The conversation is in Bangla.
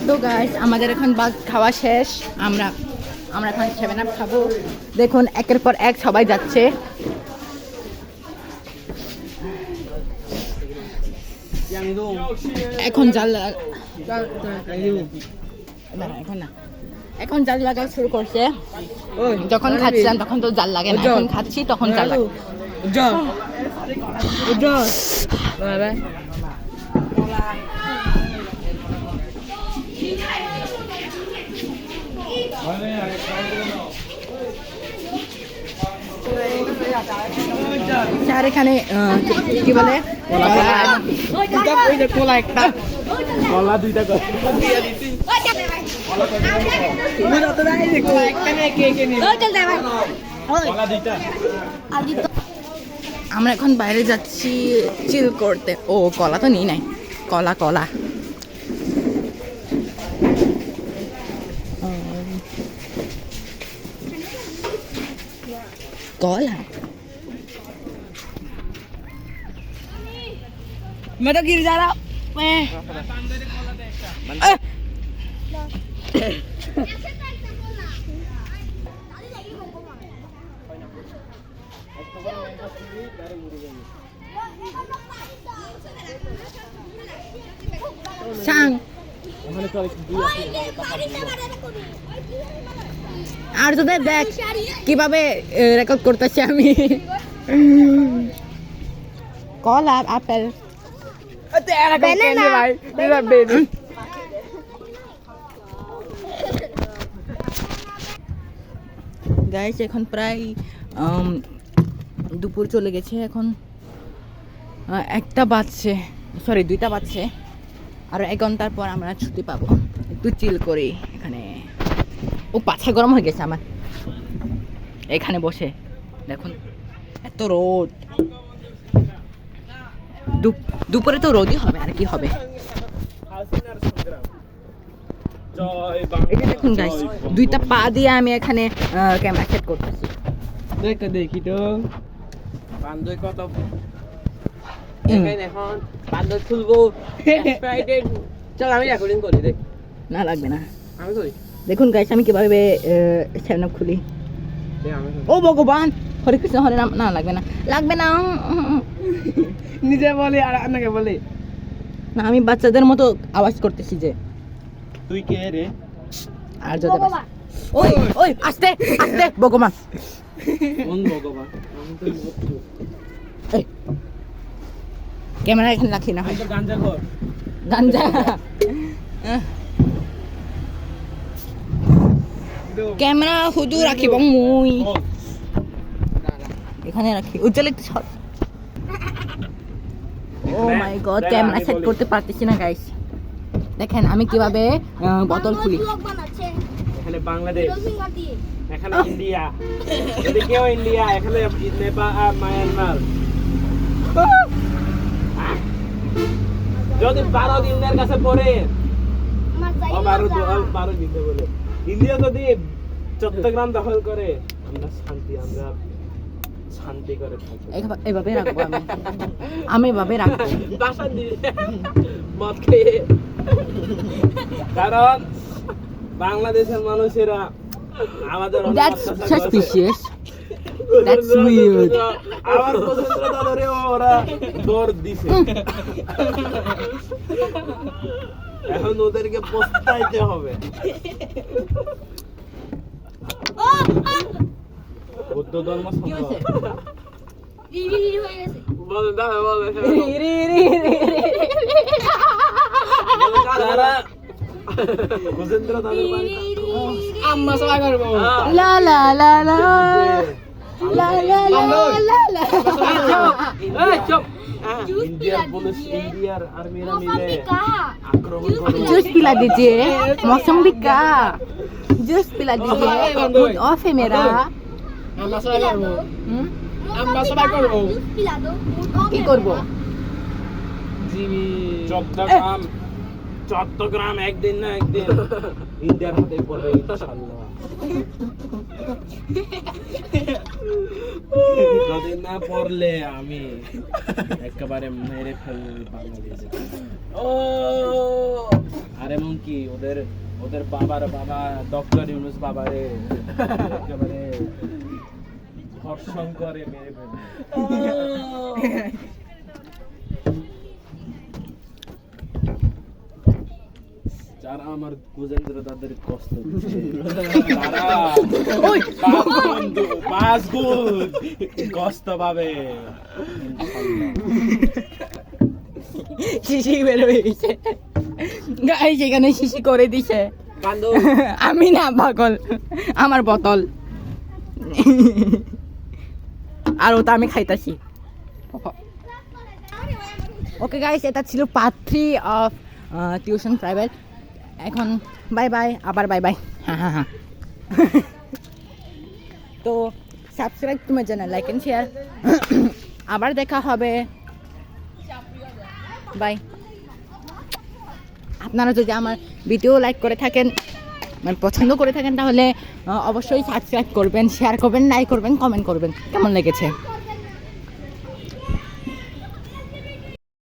তো গাইস আমাদের এখন বাঘ খাওয়া শেষ। আমরা এখন 7 আপ খাবো। দেখুন একের পর এক সবাই যাচ্ছে। এখন জাল এখন জাল লাগা শুরু করছে। যখন খাচ্ছিলাম তখন তো জাল লাগে না, এখন খাচ্ছি তখন জাল লাগে। আর এখানে কি বলে কলা দুইটা আমরা এখন বাইরে যাচ্ছি চিল করতে। ও কলা তো নিই নাই, কলা কলা কলা मैं तो गिर जा रहा मैं सांग আর তো দেখ কিভাবে রেকর্ড করতেছি আমি। কলা আপেল গাইস এখন প্রায় দুপুর চলে গেছে। এখন 1টা বাজছে, সরি 2টা বাজছে। আর 1 ঘন্টার পর আমরা ছুটি পাবো, একটু চিল করি এখানে। ও পাছা গরম হয়ে গেছে আমার এখানে বসে। দেখুন এত রোদ, দুপুরে তো রোদই হবে, আর কি হবে। এটা দেখুন গাইস, 2টা পা দিয়ে আমি এখানে ক্যামেরা সেট করতেছি। দেখি তো বান্ধব কত এখন বান্ধব খুলবো। চল আমি রেকর্ডিং করি, দেখ না লাগবে না, আমি করি। দেখুন গাইস আমি কিভাবে চ্যানেল খুলি। ও ভগবান, হরে কৃষ্ণ হরে রাম। না লাগবে না, লাগবে না। নিজে বলি আর আপনাকে বলি না, আমি বাচ্চাদের মতো আওয়াজ করতেছি যে। তুই কে রে? আর যদি ওই ওই আস্তে আস্তে ভগবান। কোন ভগবান? এই ক্যামেরা এখানে রাখি না হয়। গাঞ্জা কর, গাঞ্জা ক্যামেরা হুদু রাখিব মুই এখানে রাখি। উজ্জ্বল একটু শট। ও মাই গড, ক্যামেরা সেট করতে পারতেছি না গাইস। দেখেন আমি কিভাবে বোতল খুলি। এখানে বাংলাদেশ, এখানে ইন্ডিয়া, এদিকেও ইন্ডিয়া, এখানে নেপাল আর মায়ানমার। যদি 12 দিনের কাছে পড়ে বারো দিতে বলে, ইন্ডিয়া যদি চট্টগ্রাম দখল করে, আমরা শান্তি করে থাকি। এভাবে রাখবো আমি এভাবে রাখবো বাসা দিয়ে মদ খেয়ে। কারণ বাংলাদেশের মানুষেরা আমাদের That's suspicious. That's weird. আমার পছন্দটা ধরে ওরা দৌড় দিছে। এখন ওদেরকে পস্তাইতে হবে। বৌদ্ধ ধর্ম আম্মা সবাই করবো। লা লা লা লা লা লা লা লা। इंडिया पुलिस इंडिया आर्मी मिले आक्रमण करो। जूस पिला दीजिए, मौसम्बी का जूस पिला दीजिए। मूड ऑफ है मेरा। কি করবো? চট্টগ্রাম একদিন না একদিন ইন্ডিয়ার হাতে পড়বে ইনশাআল্লাহ। যদি না পড়লে আমি একেবারে মেরে ফেলবো বাংলাদেশে। ও আরে এমনকি ওদের ওদের বাবার বাবা ডক্টর ইউনুস বাবারে একেবারে ধর্ষণ করে মেরে ফেলে। যারা আমার গুজেন্দ্র তাদের কষ্ট দিচ্ছে, তারা ওই, পাঁচ গুণ কষ্ট পাবে শিশি বের হয়ে গেছে গাই, সেখানে শিশি করে দিছে। আমি না পাগল, আমার বোতল। আর ওটা আমি খাইতাছি। ওকে গাইস, এটা ছিল পার্ট 3 অফ টিউশন প্রাইভেট। এখন বাই বাই, আবার বাই বাই। হ্যাঁ হ্যাঁ হ্যাঁ। তো subscribe to my channel, like and share. আবার দেখা হবে, বাই। আপনারা যদি আমার ভিডিও লাইক করে থাকেন, মানে পছন্দ করে থাকেন, তাহলে অবশ্যই সাবস্ক্রাইব করবেন, শেয়ার করবেন, লাইক করবেন, কমেন্ট করবেন কেমন লেগেছে।